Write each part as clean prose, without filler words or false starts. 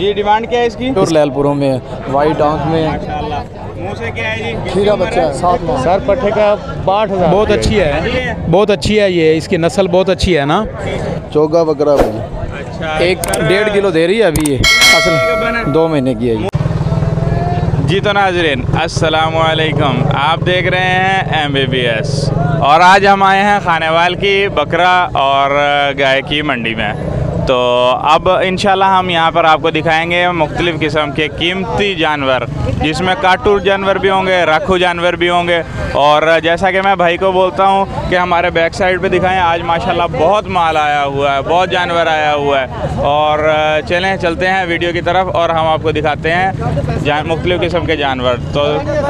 जी demand क्या है इसकी? लैलपुरों में वाइट आंख में। माशाल्लाह। मुँह से क्या है जी? खीरा बच्चा है 7 माह। सर पट्टे का 62,000। बहुत अच्छी है, बहुत अच्छी है ये, इसकी नस्ल बहुत अच्छी है ना। चोगा बकरा भाई अच्छा 1-1.5 किलो दे रही है अभी ये, असल 2 महीने की है ये। जी तो नाज़रीन अस्सलाम वालेकुम, आप देख रहे हैं MBBS और आज हम आए हैं खानेवाल की बकरा और गाय की मंडी में। तो अब इंशाल्लाह हम यहाँ पर आपको दिखाएंगे मुख्तलिफ़ किस्म के कीमती जानवर, जिसमें काटू जानवर भी होंगे, राखू जानवर भी होंगे। और जैसा कि मैं भाई को बोलता हूँ कि हमारे बैक साइड पे दिखाएं, आज माशाल्लाह बहुत माल आया हुआ है, बहुत जानवर आया हुआ है। और चलते हैं वीडियो की तरफ और हम आपको दिखाते हैं मुख्तलिफ़ किस्म के जानवर। तो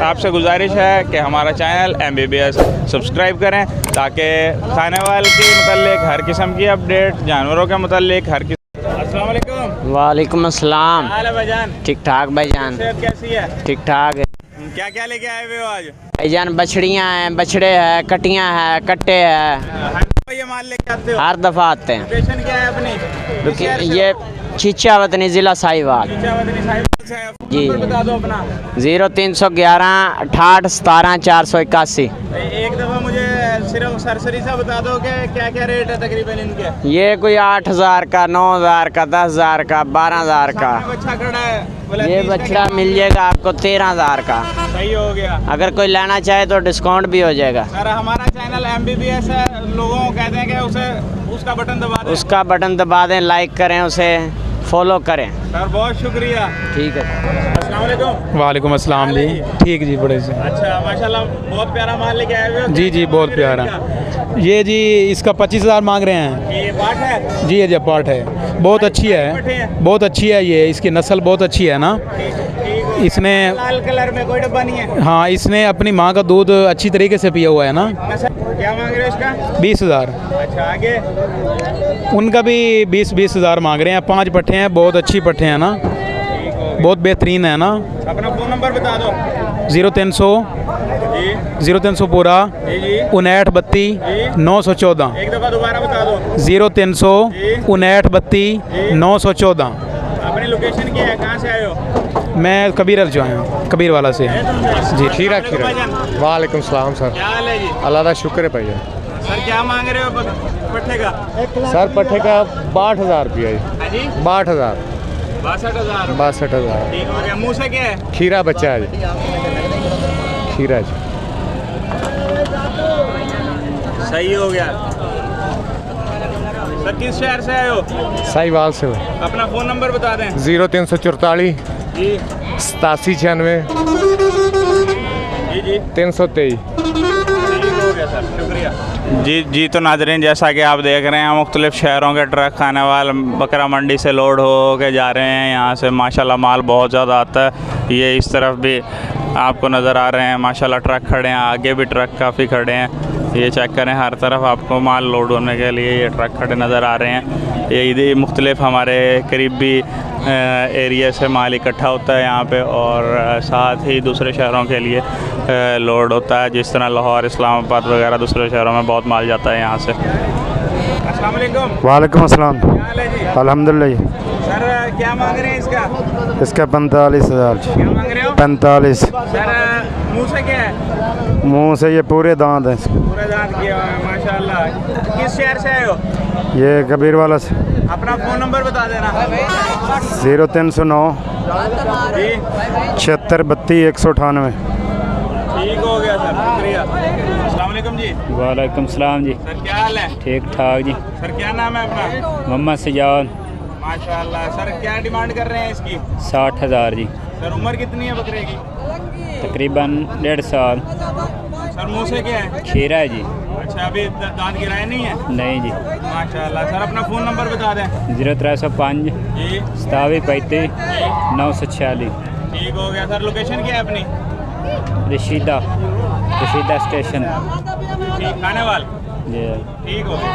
आपसे गुजारिश है कि हमारा चैनल MBBS सब्सक्राइब करें, ताकि खानेवाल के मतलब हर किस्म की अपडेट, जानवरों के मतलब हर किस्म। अस्सलाम वालेकुम। वालेकुम अस्सलाम। हाल है भाईजान? ठीक ठाक भाईजान। सेहत कैसी है? ठीक ठाक है क्या क्या लेके आए हुए हो आज? भाईजान बछड़ियाँ हैं, बछड़े हैं, कटियाँ हैं, कट्टे हैं। हर दफा ये माल लेके आते हो? हर दफ़ा आते हैं। लोकेशन क्या है अपनी? ये छिछावतनी ज़िला साहिवाल जी। बता दो अपना। 0311 68 17 481। एक दफ़ा मुझे सिर्फ सरसरी सा बता दो कि क्या क्या रेट है तकरीबन इनके? ये कोई 8,000 का, 9,000 का, 10,000 का, 12,000 का। बच्चा खड़ा है बोला ये 30 का बछड़ा मिल जाएगा आपको 13,000 का। सही हो गया। अगर कोई लेना चाहे तो डिस्काउंट भी हो जाएगा। सर हमारा चैनल MBBS है, लोगों को कहते हैं कि उसका बटन दबा दें। उसका बटन दबा दें, लाइक करें, उसे फॉलो करें। सर बहुत शुक्रिया। ठीक है। अस्सलाम वालेकुम। वालेकुम अस्सलाम जी। ठीक जी, बड़े से। अच्छा माशाल्लाह बहुत प्यारा माल लेके आए हुए हो। जी जी बहुत प्यारा। ये जी इसका 25,000 मांग रहे हैं। ये पाठ है? जी ये पार्ट है, बहुत अच्छी है, बहुत अच्छी है ये, इसकी नस्ल बहुत अच्छी है ना। इसने लाल कलर में कोई डब्बा नहीं है? हाँ, इसने अपनी माँ का दूध अच्छी तरीके से पिया हुआ है ना। क्या मांग रहे हो इसका? 20,000। अच्छा आगे? उनका भी 20,000 मांग रहे हैं। 5 पट्ठे हैं, बहुत अच्छी पट्ठे हैं ना, बहुत बेहतरीन है ना। अपना फ़ोन नंबर बता दो। 0300 जी 0300 पूरा जी जी 59 32 914। एक दफ़ा दोबारा बता दो। 0300 59 32 914। अपनी लोकेशन क्या है, कहाँ से आए हो? मैं कबीर जो आया हूँ, कबीर वाला से जी। खीरा वालेकुम सलाम सर। क्या हाल है जी? अल्लाह का शुक्र है भैया। सर क्या मांग रहे हो पट्टे का? सर पट्टे का 62,000 रुपया जी। हाँ जी 62,000। 62,000। 62,000। ठीक हो गया। मुँह से क्या है? खीरा बच्चा है जी, खीरा जी। सही हो गया। सर किस शहर से आए हो? साहिवाल से। अपना फ़ोन नंबर बता दें। 0344 जी 8796 जी जी 323। हो गया सर, शुक्रिया। जी तो नाज़रीन जैसा कि आप देख रहे हैं मुख्तलिफ़ शहरों के ट्रक खानेवाल बकरा मंडी से लोड हो के जा रहे हैं। यहाँ से माशाल्लाह माल बहुत ज़्यादा आता है। ये इस तरफ भी आपको नज़र आ रहे हैं माशाल्लाह ट्रक खड़े हैं, आगे भी ट्रक काफ़ी खड़े हैं। ये चेक करें, हर तरफ आपको माल लोड होने के लिए ये ट्रक खड़े नज़र आ रहे हैं। ये इधर मुख्तलिफ़ हमारे करीबी एरिया से माल इकट्ठा होता है यहाँ पे, और साथ ही दूसरे शहरों के लिए लोड होता है, जिस तरह लाहौर, इस्लामाबाद वगैरह दूसरे शहरों में बहुत माल जाता है यहाँ से। अस्सलाम वालेकुम। वालेकुम अस्सलाम। क्या हाल है जी? अल्हम्दुलिल्लाह। सर क्या मांग रहे हैं इसका? इसका 45,000। क्या मांग रहे हो? 45। सर मुँह से क्या है? मुंह से ये पूरे दांत हैं। पूरा दांत किया हुआ है माशाल्लाह। किस शहर से आए हो? ये कबीर वाला से। अपना फ़ोन नंबर बता देना। 0309 जी 76 32 198। ठीक हो गया सर, शुक्रिया। अस्सलाम वालेकुम जी। वालेकुम सलाम जी। सर क्या हाल है? ठीक ठाक जी। सर क्या नाम है अपना? मोहम्मद सजाद। माशाल्लाह। सर क्या डिमांड कर रहे हैं इसकी? 60,000 जी। सर उम्र कितनी है बकरे की? तकरीबन 1.5 साल। सर मुँह से क्या है? खीरा है जी। अच्छा अभी दांत गिराए नहीं है? नहीं जी। माशाल्लाह। सर अपना फ़ोन नंबर बता दें। 0305 जी 27 35 946। ठीक हो गया। सर लोकेशन क्या है अपनी? रशीदा स्टेशन। ठीक खानेवाल। जी। ठीक हो गया।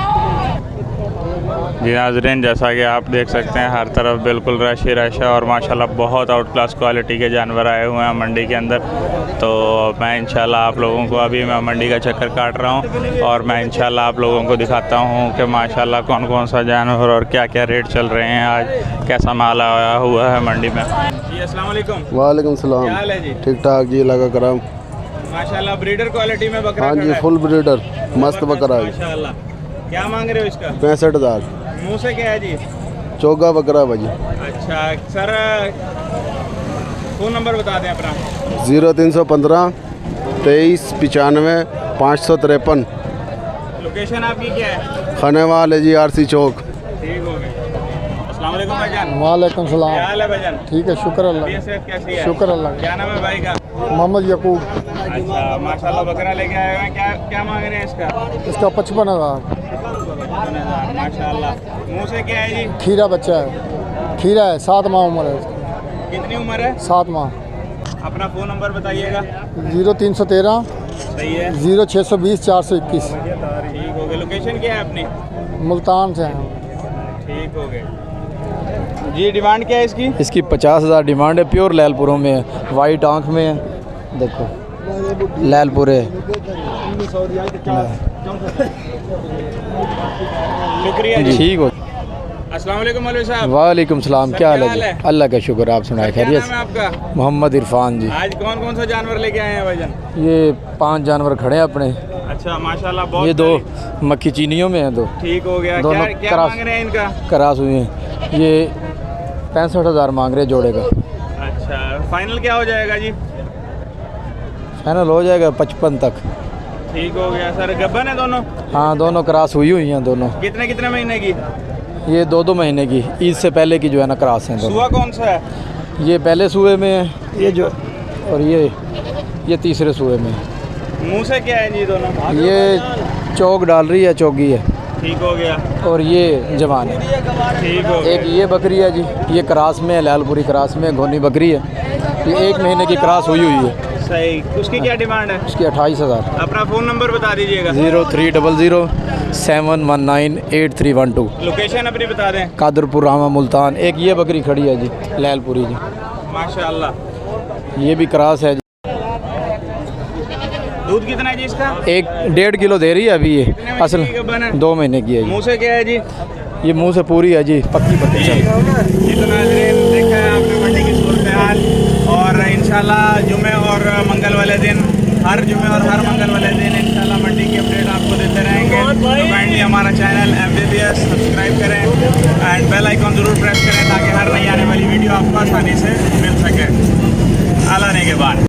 जी नाज़रीन, जैसा कि आप देख सकते हैं हर तरफ बिल्कुल रश ही रश है और माशाल्लाह बहुत आउट क्लास क्वालिटी के जानवर आए हुए हैं मंडी के अंदर। तो मैं इंशाल्लाह आप लोगों को अभी मैं मंडी का चक्कर काट रहा हूं और मैं इंशाल्लाह आप लोगों को दिखाता हूं कि माशाल्लाह कौन कौन सा जानवर और क्या क्या रेट चल रहे हैं, आज कैसा माल आया हुआ है मंडी में। जी अस्सलाम वालेकुम। वालेकुम सलाम। क्या हाल है जी? ठीक ठाक जी, लगा करम। माशाल्लाह ब्रीडर क्वालिटी में बकरा हाँ जी, खड़ा है। फुल ब्रीडर मस्त बकरा है। माशाल्लाह। क्या मांग रहे हो इसका? 65,000। मुँह से क्या है जी? चौगा बकरा भाजी। अच्छा सर, फ़ोन नंबर बता दें अपना। 0315 23 95 553। लोकेशन आपकी क्या है? खानेवाल है जी, RC चौक। ठीक हो गए। अस्सलाम वालेकुम भाईजान। वालेकुम क्या हाल है भाईजान? ठीक है, शुक्र अल्लाह। सेहत कैसी है? शुक्र अल्लाह। क्या नाम है भाई का? मोहम्मद यकूब। अच्छा माशाल्लाह बकरा लेके आए हुए हैं। क्या क्या मांग रहे हैं इसका? इसका 55,000। माशाल्लाह। मुँह से क्या है जी? खीरा बच्चा है, खीरा है, 7 माह उम्र है इसकी। कितनी उम्र है? 7 माह। अपना फ़ोन नंबर बताइएगा। 0313 सही है। 0620 421। ठीक हो गए। लोकेशन क्या है अपनी? मुल्तान से हैं। ठीक हो गए जी। डिमांड क्या है इसकी? इसकी 50,000 डिमांड है। प्योर लैलपुरों में है, वाइट आँख में है, देखो लैलपुरे। शुक्रिया जी। ठीक हो। अस्सलाम वालेकुम मौलवी साहब। वालेकुम सलाम। सर, क्या क्या हाल हाल है? है? अल्लाह का शुक्र, आप सुनाए क्या खैरियत नाम है आपका? मोहम्मद इरफान जी। आज कौन कौन सा जानवर लेके आए हैं भाईजान? ये 5 जानवर खड़े हैं अपने। अच्छा माशाल्लाह बहुत ये 2 बड़ी। मक्खी चीनियों में हैं, 2 ठीक हो गया। दोनों क्या क्या क्रॉस- मांग रहे हैं इनका? करास हुए हैं। ये 65,000 मांग रहे जोड़े का। अच्छा फाइनल क्या हो जाएगा जी? फाइनल हो जाएगा 55 तक। ठीक हो गया सर। गब्बन है दोनों? हाँ, दोनों क्रॉस हुई हुई हैं दोनों। कितने कितने महीने की? ये 2-2 महीने की, ईद से पहले की जो है ना क्रॉस हैं दोनों। सुआ कौन सा है? ये पहले सूए में है ये जो, और ये तीसरे सूए में है। मुंह से क्या है जी दोनों? ये चौक डाल रही है, चौगी है, ठीक हो गया। और ये जवान है। ठीक हो एक गया। ये बकरी है जी, ये क्रॉस में है, लालपुरी क्रॉस में घोनी बकरी है। ये 1 महीने की क्रॉस हुई हुई है। सही। उसकी क्या डिमांड है? उसकी 28,000। अपना फ़ोन नंबर बता दीजिएगा। 0300 719 8312। लोकेशन अपनी बता दें। कादरपुर रामा मुल्तान। एक ये बकरी खड़ी है जी, लैलपुरी जी, माशाल्लाह। ये भी क्रॉस है जी। दूध कितना है जी इसका? 1-1.5 किलो दे रही है अभी ये। असल महीने की गब्बन है? 2 महीने की है मुंह से क्या है जी? ये मुंह से पूरी है जी, पक्की पक्की चल। ये तो नाज़रीन देखा है आपने मंडी की सूरत हाल। और इंशाल्लाह जुमे और मंगल वाले दिन, हर जुमे और हर मंगल वाले दिन इंशाल्लाह मंडी की अपडेट आपको देते रहेंगे। तो काइंडली हमारा चैनल MBBS सब्सक्राइब करें एंड बेल आइकॉन ज़रूर प्रेस करें ताकि हर नई आने वाली वीडियो आपको आसानी से मिल सके। आलाने के बाद